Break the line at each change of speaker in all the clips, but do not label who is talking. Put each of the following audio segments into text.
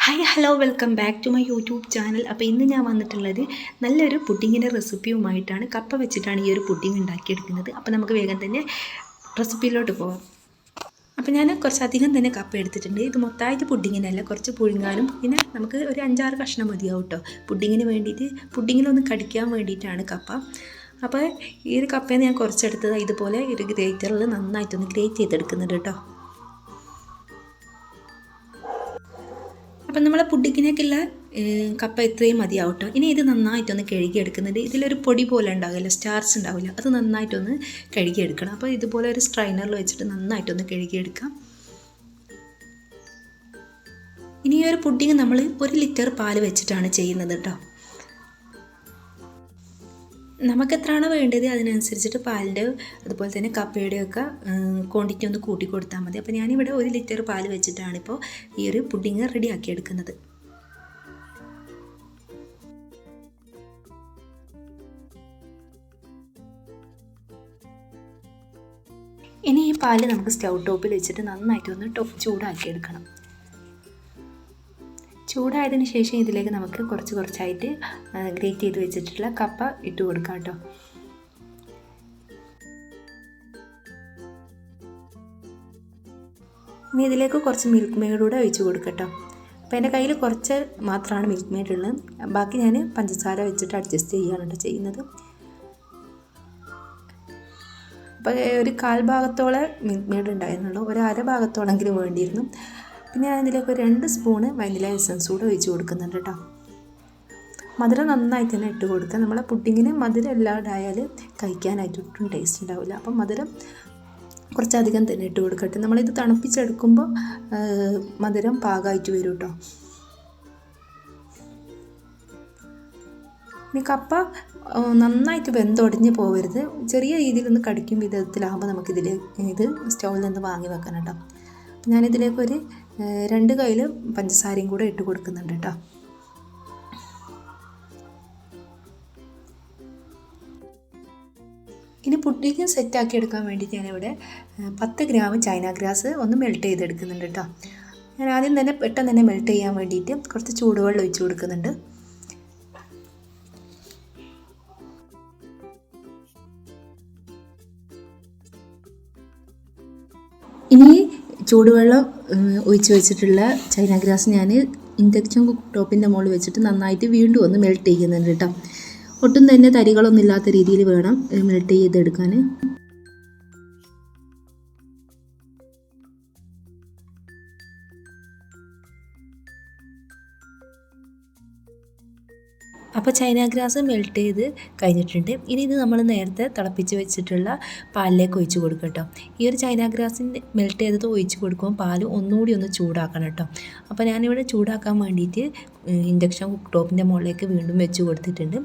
Hi hello welcome back to my YouTube channel. അപ്പോൾ ഇന്ന് ഞാൻ വന്നിട്ടുള്ളത് നല്ലൊരു പുഡിങ്ങിൻ്റെ റെസിപ്പിയുമായിട്ടാണ്. കപ്പ വെച്ചിട്ടാണ് ഈ ഒരു പുഡിങ് ഉണ്ടാക്കിയെടുക്കുന്നത്. അപ്പോൾ നമുക്ക് വേഗം തന്നെ റെസിപ്പിയിലോട്ട് പോകാം. അപ്പോൾ ഞാൻ കുറച്ചധികം തന്നെ കപ്പ എടുത്തിട്ടുണ്ട്. ഇത് മൊത്തമായിട്ട് പുഡിങ്ങിനല്ല, കുറച്ച് പുഴുങ്ങാനും പിന്നെ നമുക്ക് ഒരു 5-6 കഷ്ണം മതിയാവും കേട്ടോ പുഡിങ്ങിന് വേണ്ടിയിട്ട്. പുഡിങ്ങിലൊന്ന് കടിക്കാൻ വേണ്ടിയിട്ടാണ് കപ്പ. അപ്പോൾ ഈ ഒരു കപ്പയെ ഞാൻ കുറച്ചെടുത്തത് ഇതുപോലെ ഒരു ഗ്രേറ്ററിൽ നന്നായിട്ടൊന്ന് ഗ്രേറ്റ് ചെയ്തെടുക്കുന്നുണ്ട് കേട്ടോ. അപ്പം നമ്മളെ പുഡിങ്ങിനൊക്കെയുള്ള കപ്പ ഇത്രയും മതിയാവും കേട്ടോ. ഇനി ഇത് നന്നായിട്ടൊന്ന് കഴുകിയെടുക്കുന്നുണ്ട്. ഇതിലൊരു പൊടി പോലെ ഉണ്ടാവില്ല, സ്റ്റാർച്ച് ഉണ്ടാവില്ല, അത് നന്നായിട്ടൊന്ന് കഴുകിയെടുക്കണം. അപ്പോൾ ഇതുപോലെ ഒരു സ്ട്രൈനറിൽ വെച്ചിട്ട് നന്നായിട്ടൊന്ന് കഴുകിയെടുക്കാം. ഇനി ഈ ഒരു പുഡിങ് നമ്മൾ 1 ലിറ്റർ പാല് വെച്ചിട്ടാണ് ചെയ്യുന്നത് കേട്ടോ. നമുക്ക് എത്രയാണോ വേണ്ടത് അതിനനുസരിച്ചിട്ട് പാലിൻ്റെ അതുപോലെ തന്നെ കപ്പയുടെയൊക്കെ ക്വാണ്ടിറ്റി ഒന്ന് കൂട്ടി കൊടുത്താൽ മതി. അപ്പോൾ ഞാനിവിടെ 1 ലിറ്റർ പാൽ വെച്ചിട്ടാണ് ഇപ്പോൾ ഈ ഒരു പുഡിങ് റെഡിയാക്കി എടുക്കുന്നത്. ഇനി ഈ പാല് നമുക്ക് സ്റ്റൗ ടോപ്പിൽ വെച്ചിട്ട് നന്നായിട്ടൊന്ന് ചൂടാക്കി എടുക്കണം. ചൂടായതിന് ശേഷം ഇതിലേക്ക് നമുക്ക് കുറച്ചായിട്ട് ഗ്രേറ്റ് ചെയ്ത് വെച്ചിട്ടുള്ള കപ്പ ഇട്ട് കൊടുക്കാം കേട്ടോ. ഇനി ഇതിലേക്ക് കുറച്ച് മിൽക്ക് മെയ്ഡൂടെ ഒഴിച്ച് കൊടുക്കട്ടോ. അപ്പോൾ എൻ്റെ കയ്യിൽ കുറച്ച് മാത്രമാണ് മിൽക്ക് മെയ്ഡ് ഉള്ളത്, ബാക്കി ഞാൻ പഞ്ചസാര വെച്ചിട്ട് അഡ്ജസ്റ്റ് ചെയ്യുകയാണ് കേട്ടോ ചെയ്യുന്നത്. അപ്പോൾ ഒരു 1/4 ഭാഗത്തോളം മിൽക്ക് മെയ്ഡ് ഉണ്ടായിരുന്നുള്ളൂ, ഒരു 1/2 ഭാഗത്തോളെങ്കിലും വേണ്ടിയിരുന്നു. പിന്നെ ഞാൻ ഇതിലേക്ക് 2 സ്പൂണ് വനില എസൻസ് കൂടെ ഒഴിച്ച് കൊടുക്കുന്നുണ്ട് കേട്ടോ. മധുരം നന്നായിട്ട് തന്നെ ഇട്ട് കൊടുക്കുക. നമ്മളെ പുഡിങ്ങിന് മധുരം ഇല്ലാണ്ടായാൽ കഴിക്കാനായിട്ടൊട്ടും ടേസ്റ്റ് ഉണ്ടാവില്ല. അപ്പം മധുരം കുറച്ചധികം തന്നെ ഇട്ട് കൊടുക്കട്ടെ. നമ്മളിത് തണുപ്പിച്ചെടുക്കുമ്പോൾ മധുരം പാകമായിട്ട് വരും കേട്ടോ. ഇനി കപ്പ നന്നായിട്ട് വെന്തൊടിഞ്ഞ് പോകരുത്, ചെറിയ രീതിയിലൊന്ന് കടിക്കും വിധത്തിലാകുമ്പോൾ ഇത് സ്റ്റൗവിൽ നിന്ന് വാങ്ങി വെക്കണം കേട്ടോ. ഞാനിതിലേക്ക് 2 കയ്യിൽ പഞ്ചസാരയും കൂടെ ഇട്ട് കൊടുക്കുന്നുണ്ട് കേട്ടോ. ഇനി പുഡിങ് സെറ്റാക്കി എടുക്കാൻ വേണ്ടിയിട്ട് ഞാനിവിടെ 10 ഗ്രാം ചൈന ഗ്രാസ് ഒന്ന് മെൽറ്റ് ചെയ്തെടുക്കുന്നുണ്ട് കേട്ടോ. ഞാൻ ആദ്യം തന്നെ പെട്ടെന്ന് തന്നെ മെൽറ്റ് ചെയ്യാൻ വേണ്ടിയിട്ട് കുറച്ച് ചൂടുവെള്ളം ഒഴിച്ച് കൊടുക്കുന്നുണ്ട്. ഇനി ചൂടുവെള്ളം ഒഴിച്ച് വെച്ചിട്ടുള്ള ചൈന ഗ്രാസ് ഞാൻ ഇൻഡക്ഷൻ കുക്ക് ടോപ്പിൻ്റെ മുകളിൽ വെച്ചിട്ട് നന്നായിട്ട് വീണ്ടും ഒന്ന് മെൽറ്റ് ചെയ്യുന്നുണ്ട് കേട്ടോ. ഒട്ടും തന്നെ തരികളൊന്നും ഇല്ലാത്ത രീതിയിൽ വേണം മെൽറ്റ് ചെയ്തെടുക്കാൻ. അപ്പോൾ ചൈന ഗ്രാസ് മെൽറ്റ് ചെയ്ത് കഴിഞ്ഞിട്ടുണ്ട്. ഇനി ഇത് നമ്മൾ നേരത്തെ തിളപ്പിച്ച് വെച്ചിട്ടുള്ള പാലിലേക്ക് ഒഴിച്ച് കൊടുക്കുക കേട്ടോ. ഈ ഒരു ചൈന ഗ്രാസിൻ്റെ മെൽറ്റ് ചെയ്തത് ഒഴിച്ച് കൊടുക്കുമ്പോൾ പാൽ ഒന്നുകൂടി ഒന്ന് ചൂടാക്കണം കേട്ടോ. അപ്പോൾ ഞാനിവിടെ ചൂടാക്കാൻ വേണ്ടിയിട്ട് ഇൻഡക്ഷൻ കുക്ക് ടോപ്പിൻ്റെ മുകളിലേക്ക് വീണ്ടും വെച്ച് കൊടുത്തിട്ടുണ്ട്.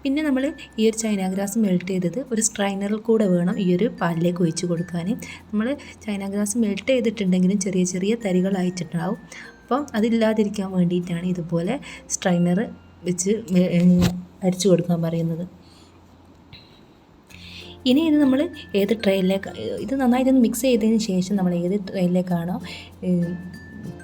പിന്നെ നമ്മൾ ഈ ഒരു ചൈന ഗ്രാസ് മെൽറ്റ് ചെയ്തത് ഒരു സ്ട്രൈനറിൽ കൂടെ വേണം ഈ ഒരു പാലിലേക്ക് ഒഴിച്ച് കൊടുക്കാൻ. നമ്മൾ ചൈന ഗ്രാസ് മെൽറ്റ് ചെയ്തിട്ടുണ്ടെങ്കിലും ചെറിയ ചെറിയ തരികളായിട്ടുണ്ടാവും. അപ്പം അതില്ലാതിരിക്കാൻ വേണ്ടിയിട്ടാണ് ഇതുപോലെ സ്ട്രൈനർ വെച്ച് അരിച്ചു കൊടുക്കാൻ പറയുന്നത്. ഇനി ഇത് നമ്മൾ ഏത് ട്രെയിനിലേക്ക് ഇത് നന്നായിട്ടൊന്ന് മിക്സ് ചെയ്തതിന് ശേഷം നമ്മൾ ഏത് ട്രെയിനിലേക്കാണോ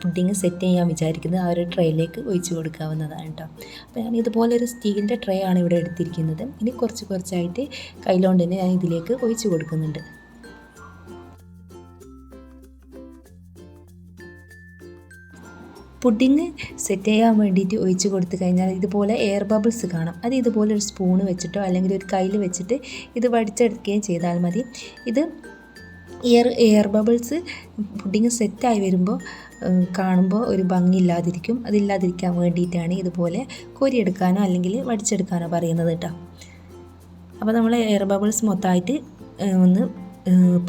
പുഡിങ് സെറ്റ് ചെയ്യാൻ വിചാരിക്കുന്നത് ആ ഒരു ട്രെയിനിലേക്ക് ഒഴിച്ച് കൊടുക്കാവുന്നതാണ് കേട്ടോ. അപ്പോൾ ഞാൻ ഇതുപോലൊരു സ്റ്റീലിൻ്റെ ട്രേ ആണ് ഇവിടെ എടുത്തിരിക്കുന്നത്. ഇനി കുറച്ചായിട്ട് കയ്യിലോണ്ട് തന്നെ ഞാൻ ഇതിലേക്ക് ഒഴിച്ച് കൊടുക്കുന്നുണ്ട്. പുഡിങ് സെറ്റ് ചെയ്യാൻ വേണ്ടിയിട്ട് ഒഴിച്ച് കൊടുത്തു കഴിഞ്ഞാൽ ഇതുപോലെ എയർ ബബിൾസ് കാണാം. അത് ഇതുപോലെ ഒരു സ്പൂണ് വെച്ചിട്ടോ അല്ലെങ്കിൽ ഒരു കയ്യിൽ വെച്ചിട്ട് ഇത് വടിച്ചെടുക്കുകയും ചെയ്താൽ മതി. ഇത് എയർ ബബിൾസ് പുഡിങ് സെറ്റായി വരുമ്പോൾ കാണുമ്പോൾ ഒരു ഭംഗിയില്ലാതിരിക്കും. അതില്ലാതിരിക്കാൻ വേണ്ടിയിട്ടാണ് ഇതുപോലെ കോരിയെടുക്കാനോ അല്ലെങ്കിൽ വടിച്ചെടുക്കാനോ പറയുന്നത് കേട്ടോ. അപ്പോൾ നമ്മൾ എയർ ബബിൾസ് മൊത്തമായിട്ട് ഒന്ന്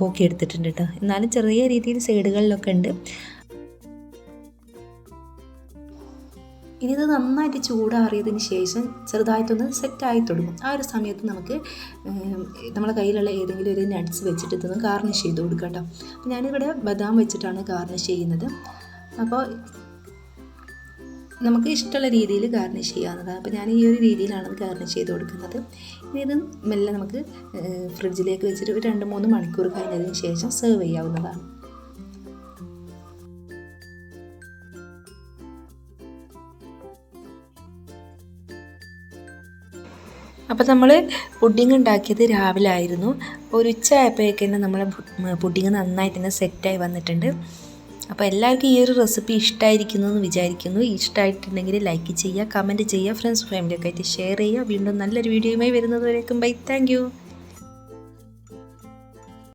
പോക്കിയെടുത്തിട്ടുണ്ട് കേട്ടോ. എന്നാലും ചെറിയ രീതിയിൽ സൈഡുകളിലൊക്കെ ഉണ്ട്. ഇനി ഇത് നന്നായിട്ട് ചൂടാറിയതിന് ശേഷം ചെറുതായിട്ടൊന്ന് സെറ്റായി തുടങ്ങും. ആ ഒരു സമയത്ത് നമുക്ക് നമ്മളെ കയ്യിലുള്ള ഏതെങ്കിലും ഒരു നട്ട്സ് വെച്ചിട്ട് ഇതൊന്ന് ഗാർണിഷ് ചെയ്ത് കൊടുക്കാം കേട്ടോ. അപ്പോൾ ഞാനിവിടെ ബദാം വെച്ചിട്ടാണ് ഗാർണിഷ് ചെയ്യുന്നത്. അപ്പോൾ നമുക്ക് ഇഷ്ടമുള്ള രീതിയിൽ ഗാർണിഷ് ചെയ്യാവുന്നതാണ്. അപ്പോൾ ഞാൻ ഈ ഒരു രീതിയിലാണ് ഗാർണിഷ് ചെയ്ത് കൊടുക്കുന്നത്. ഇനി ഇത് മെല്ലെ നമുക്ക് ഫ്രിഡ്ജിലേക്ക് വെച്ചിട്ട് ഒരു 2-3 മണിക്കൂർ കഴിഞ്ഞതിന് ശേഷം സെർവ് ചെയ്യാവുന്നതാണ്. അപ്പോൾ നമ്മൾ പുഡിങ് ഉണ്ടാക്കിയത് രാവിലെ ആയിരുന്നു. ഒരു ഉച്ച ആയപ്പോഴേക്കും നമ്മളെ പുഡിങ് നന്നായിട്ട് തന്നെ സെറ്റായി വന്നിട്ടുണ്ട്. അപ്പോൾ എല്ലാവർക്കും ഈ ഒരു റെസിപ്പി ഇഷ്ടമായിരിക്കുന്നു എന്ന് വിചാരിക്കുന്നു. ഇഷ്ടമായിട്ടുണ്ടെങ്കിൽ ലൈക്ക് ചെയ്യുക, കമൻറ്റ് ചെയ്യുക, ഫ്രണ്ട്സ് ഫാമിലിയൊക്കെ ആയിട്ട് ഷെയർ ചെയ്യുക. വീണ്ടും നല്ലൊരു വീഡിയോയുമായി വരുന്നത് വരേക്കും ബൈ. Thank you.